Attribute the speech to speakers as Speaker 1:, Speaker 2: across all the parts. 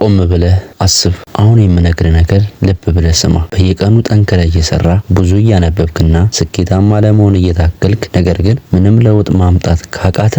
Speaker 1: ቆም ብለህ አስብ። አሁን የምነግርህ ነገር ልብ ብለህ ስማ። በየቀኑ ጠንክረህ እየሰራ ብዙ እያነበብክና ስኬታማ ለመሆን እየታገልክ ነገር ግን ምንም ለውጥ ማምጣት ካቃተ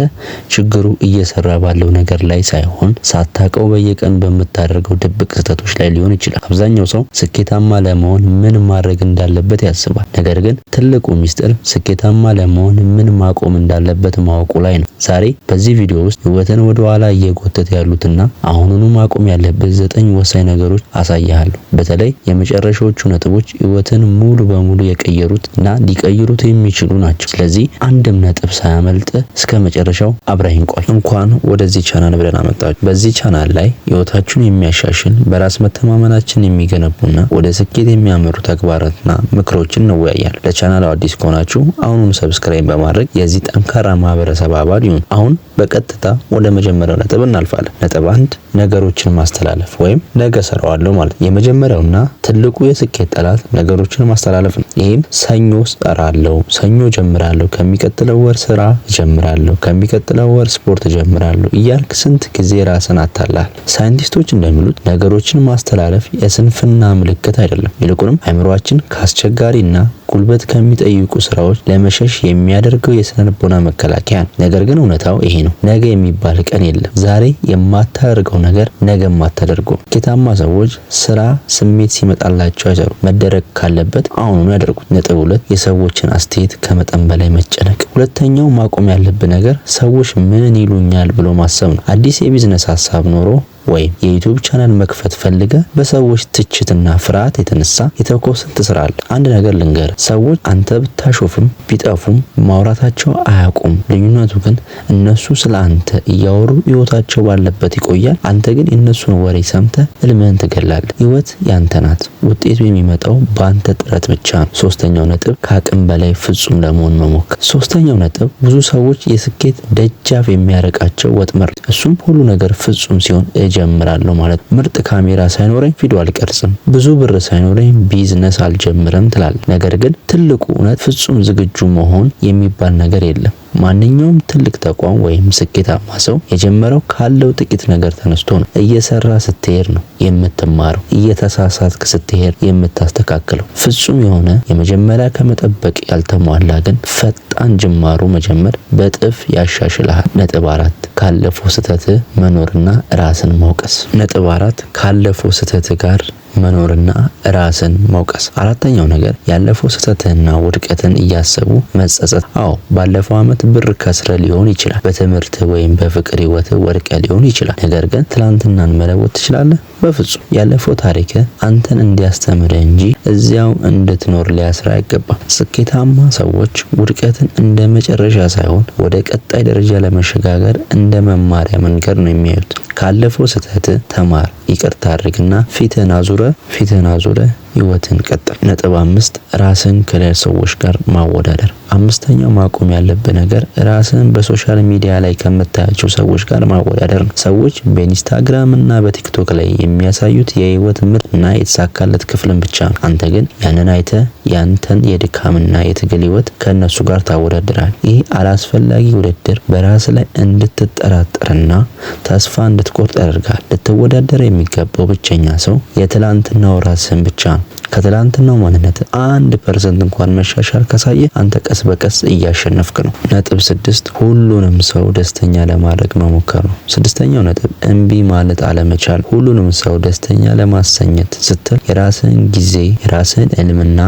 Speaker 1: ችግሩ እየሰራ ባለው ነገር ላይ ሳይሆን ሳታውቀው በየቀኑ በምታደርገው ድብቅ ስህተቶች ላይ ሊሆን ይችላል። አብዛኛው ሰው ስኬታማ ለመሆን ምን ማድረግ እንዳለበት ያስባል። ነገር ግን ትልቁ ሚስጥር ስኬታማ ለመሆን ምን ማቆም እንዳለበት ማወቁ ላይ ነው። ዛሬ በዚህ ቪዲዮ ውስጥ ህይወትን ወደ ኋላ እየጎተተ ያሉትና አሁኑኑ ማቆም ያለበት 9 ወሳኝ ነገሮች አሳያለሁ። በተለይ የመጨረሻዎቹ ነጥቦች ህይወትን ሙሉ በሙሉ የቀየሩትና ሊቀይሩት የሚችሉ ናቸው። ስለዚህ አንድም ነጥብ ሳያመልጥ እስከ መጨረሻው አብረኸኝ ቆይ። እንኳን ወደዚህ ቻናል ብለን አመጣችሁ። በዚህ ቻናል ላይ ህይወታችሁን የሚያሻሽል በራስ መተማመናችን የሚገነቡና ወደ ስኬት የሚያመሩ ተግባራትና ምክሮችን እንወያያለን። ለቻናሉ አዲስ ከሆናችሁ አሁኑን ሰብስክራይብ በማድረግ የዚህ ጠንካራ ማህበረሰብ አባል ይሁን። አሁን በቀጥታ ወደ መጀመሪያው ነጥብ እናልፋለን። ነጥብ 1 ነገሮችን ማስተላለፍ ወይም ነገ ሰራዋለሁ ማለት። የመጀመሪያውና ትልቁ የስኬት ጠላት ነገሮችን ማስተላለፍ ነው። ይሄም ሰኞ እሰራለሁ፣ ሰኞ ጀምራለሁ፣ ከሚቀጥለው ወር ስራ ጀምራለሁ፣ ከሚቀጥለው ወር ስፖርት ጀምራለሁ እያልክ ስንት ጊዜ ራስን አታላል። ሳይንቲስቶች እንደሚሉት ነገሮችን ማስተላለፍ የስንፍና ምልክት አይደለም። ይልቁንም አእምሮአችን ከአስቸጋሪና ጉልበት ከሚጠይቁ ስራዎች ለመሸሽ የሚያደርገው የስነልቦና መከላከያ ነው። ነገር ግን እውነታው ይሄ ነው። ነገ የሚባል ቀን የለም። ዛሬ የማታደርገው ነገር ነገ የማታደርገው። ስኬታማ ሰዎች ስራ ስሜት ሲመጣላቸው አይሰሩ። መደረግ ካለበት አሁኑኑ ያደርጉት። ነጥብ 2 የሰዎችን አስተያየት ከመጠን በላይ መጨነቅ። ሁለተኛው ማቆም ያለብህ ነገር ሰዎች ምን ይሉኛል ብሎ ማሰብ ነው። አዲስ የቢዝነስ ሀሳብ ኖሮ ወይም የዩቲዩብ ቻናል መክፈት ፈልገ በሰዎች ትችትና ፍርሃት የተነሳ የተውከው ስንት ስራ አለ። አንድ ነገር ልንገር፣ ሰዎች አንተ ብታሾፍም ቢጠፉም ማውራታቸው አያውቁም። ልዩነቱ ግን እነሱ ስለ አንተ እያወሩ ህይወታቸው ባለበት ይቆያል። አንተ ግን የእነሱን ወሬ ሰምተ ህልምህን ትገላለህ። ህይወት ያንተ ናት። ውጤቱ የሚመጣው በአንተ ጥረት ብቻ ነው። ሶስተኛው ነጥብ ከአቅም በላይ ፍጹም ለመሆን መሞከር። ሶስተኛው ነጥብ ብዙ ሰዎች የስኬት ደጃፍ የሚያረቃቸው ወጥመድ፣ እሱም ሁሉ ነገር ፍጹም ሲሆን ጀምራለሁ ማለት። ምርጥ ካሜራ ሳይኖረኝ ቪዲዮ አልቀርጽም፣ ብዙ ብር ሳይኖረኝ ቢዝነስ አልጀምርም ትላለህ። ነገር ግን ትልቁ እውነት ፍጹም ዝግጁ መሆን የሚባል ነገር የለም። ማንኛውም ትልቅ ተቋም ወይም ስኬታማ ሰው የጀመረው ካለው ጥቂት ነገር ተነስቶ ነው። እየሰራ ስትሄድ ነው የምትማረው፣ እየተሳሳትክ ስትሄድ የምታስተካክለው። ፍጹም የሆነ የመጀመሪያ ከመጠበቅ ያልተሟላ ግን ፈጣን ጅማሩ መጀመር በጥፍ ያሻሽልሃል። ነጥብ 4 ካለፈው ስህተት መኖርና ራስን መውቀስ። ነጥብ 4 ካለፈው ስህተት ጋር መኖርና ራስን መውቀስ። አራተኛው ነገር ያለፈው ስህተትና ውድቀትን እያሰቡ መጸጸት። አዎ ባለፈው አመት ብር ከስረ ሊሆን ይችላል፣ በትምህርት ወይም በፍቅር ህይወት ወድቀ ሊሆን ይችላል። ነገር ግን ትላንትናን መለወጥ ትችላለህ? በፍጹም። ያለፈው ታሪክ አንተን እንዲያስተምርህ እንጂ እዚያው እንድትኖር ሊያስራ አይገባም። ስኬታማ ሰዎች ውድቀትን እንደ መጨረሻ ሳይሆን ወደ ቀጣይ ደረጃ ለመሸጋገር እንደ መማሪያ መንገድ ነው የሚያዩት። ካለፈው ስህተት ተማር፣ ይቅርታ አድርግና ፊትህን አዙረ ህይወትን ቀጥል። ነጥብ 5 ራስን ከሌሎች ሰዎች ጋር ማወዳደር። አምስተኛው ማቆም ያለብህ ነገር ራስን በሶሻል ሚዲያ ላይ ከምታያቸው ሰዎች ጋር ማወዳደር ነው። ሰዎች በኢንስታግራም እና በቲክቶክ ላይ የሚያሳዩት የህይወት ምርጥና የተሳካለት ክፍልን ብቻ ነው። አንተ ግን ያንን አይተህ ያንተን የድካምና የትግል ህይወት ከነሱ ጋር ታወዳድራል። ይህ አላስፈላጊ ውድድር በራስ ላይ እንድትጠራጠርና ተስፋ እንድትቆርጥ ያደርጋል። ልትወዳደር የሚገባው ብቸኛ ሰው የትላንትናው ራስን ብቻ ነው። ከትላንትናው ማንነት 1% እንኳን መሻሻል ካሳየ አንተ ቀስ በቀስ እያሸነፍክ ነው። ነጥብ 6 ሁሉንም ሰው ደስተኛ ለማድረግ መሞከር ነው። ስድስተኛው ነጥብ እምቢ ማለት አለመቻል። ሁሉንም ሰው ደስተኛ ለማሰኘት ስትል የራስህን ጊዜ፣ የራስህን ህልምና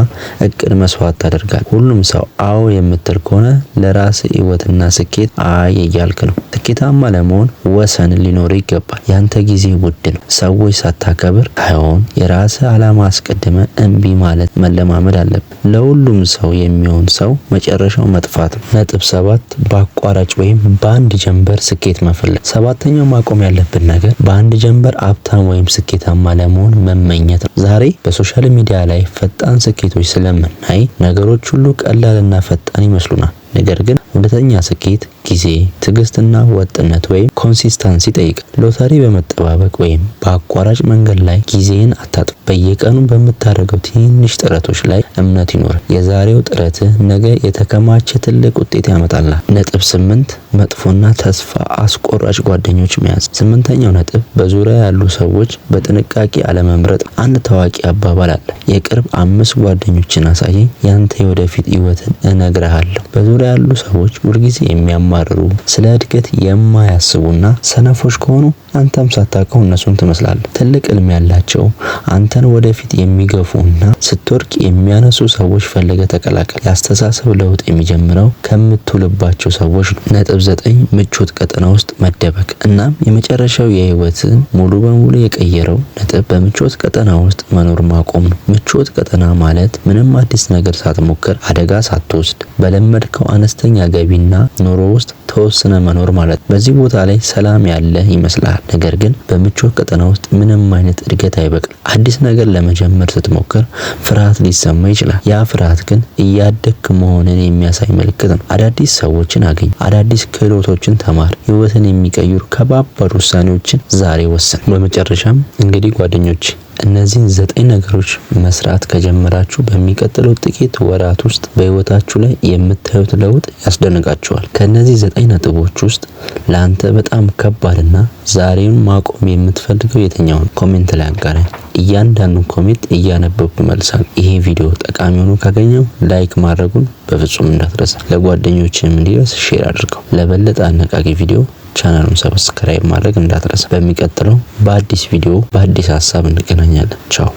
Speaker 1: እቅድ መስዋዕት ታደርጋል። ሁሉም ሰው አዎ የምትል ከሆነ ለራስህ ህይወትና ስኬት አይ እያልክ ነው። ስኬታማ ለመሆን ወሰን ሊኖር ይገባል። ያንተ ጊዜ ውድ ነው። ሰዎች ሳታከብር ሳይሆን የራስህ ዓላማ አስቀድመ እምቢ ማለት መለማመድ አለብን። ለሁሉም ሰው የሚሆን ሰው መጨረሻው መጥፋት ነው። ነጥብ 7 በአቋራጭ ወይም በአንድ ጀንበር ስኬት መፈለግ። ሰባተኛው ማቆም ያለብን ነገር በአንድ ጀንበር ሀብታም ወይም ስኬታማ ለመሆን መመኘት ነው። ዛሬ በሶሻል ሚዲያ ላይ ፈጣን ስኬቶች ስለምናይ ነገሮች ሁሉ ቀላልና ፈጣን ይመስሉናል። ነገር ግን እውነተኛ ስኬት ጊዜ፣ ትዕግስትና ወጥነት ወይም ኮንሲስተንሲ ይጠይቃል። ሎተሪ በመጠባበቅ ወይም በአቋራጭ መንገድ ላይ ጊዜን አታጥፍ። በየቀኑ በምታደርገው ትንሽ ጥረቶች ላይ እምነት ይኖር። የዛሬው ጥረትህ ነገ የተከማቸ ትልቅ ውጤት ያመጣልሃል። ነጥብ 8 መጥፎና ተስፋ አስቆራጭ ጓደኞች መያዝ። 8ኛው ነጥብ በዙሪያ ያሉ ሰዎች በጥንቃቄ አለመምረጥ። አንድ ታዋቂ አባባል አለ፣ የቅርብ 5 ጓደኞችን አሳየኝ ያንተ የወደፊት ህይወትን እነግርሃለሁ። በዙሪያ ያሉ ሰዎች ሁልጊዜ የሚያማርሩ፣ ስለ እድገት የማያስቡና ሰነፎች ከሆኑ አንተም ሳታውቀው እነሱን ትመስላለህ። ትልቅ ህልም ያላቸው አንተን ወደፊት የሚገፉና ስትወድቅ የሚያነሱ ሰዎች ፈልገ ተቀላቀል። የአስተሳሰብ ለውጥ የሚጀምረው ከምትውልባቸው ሰዎች ነው። ነጥብ 9 ምቾት ቀጠና ውስጥ መደበቅ። እናም የመጨረሻው የህይወትን ሙሉ በሙሉ የቀየረው ነጥብ በምቾት ቀጠና ውስጥ መኖር ማቆም ነው። ምቾት ቀጠና ማለት ምንም አዲስ ነገር ሳትሞክር፣ አደጋ ሳትወስድ፣ በለመድከው አነስተኛ ገቢና ኑሮ ውስጥ ተወስነ መኖር ማለት። በዚህ ቦታ ላይ ሰላም ያለ ይመስላል፣ ነገር ግን በምቾት ቀጠና ውስጥ ምንም አይነት እድገት አይበቅም። አዲስ ነገር ለመጀመር ስትሞክር ፍርሃት ሊሰማ ይችላል። ያ ፍርሃት ግን እያደግክ መሆንን የሚያሳይ ምልክት ነው። አዳዲስ ሰዎችን አገኝ፣ አዳዲስ ክህሎቶችን ተማር፣ ህይወትን የሚቀይሩ ከባባድ ውሳኔዎችን ዛሬ ወስን። በመጨረሻም እንግዲህ ጓደኞች እነዚህን 9 ነገሮች መስራት ከጀመራችሁ በሚቀጥለው ጥቂት ወራት ውስጥ በህይወታችሁ ላይ የምታዩት ለውጥ ያስደንቃችኋል። ከነዚህ 9 ነጥቦች ውስጥ ለአንተ በጣም ከባድና ዛሬውን ማቆም የምትፈልገው የትኛው ነው? ኮሜንት ላይ አጋራኝ። እያንዳንዱን ኮሜንት እያነበብኩ መልሳለሁ። ይሄ ቪዲዮ ጠቃሚ ሆኖ ካገኘው ላይክ ማድረጉን በፍጹም እንዳትረሳ። ለጓደኞችም እንዲደርስ ሼር አድርገው። ለበለጠ አነቃቂ ቪዲዮ ቻናሉን ሰብስክራይብ ማድረግ እንዳትረሳ። በሚቀጥለው በአዲስ ቪዲዮ በአዲስ ሀሳብ እንገናኛለን። ቻው።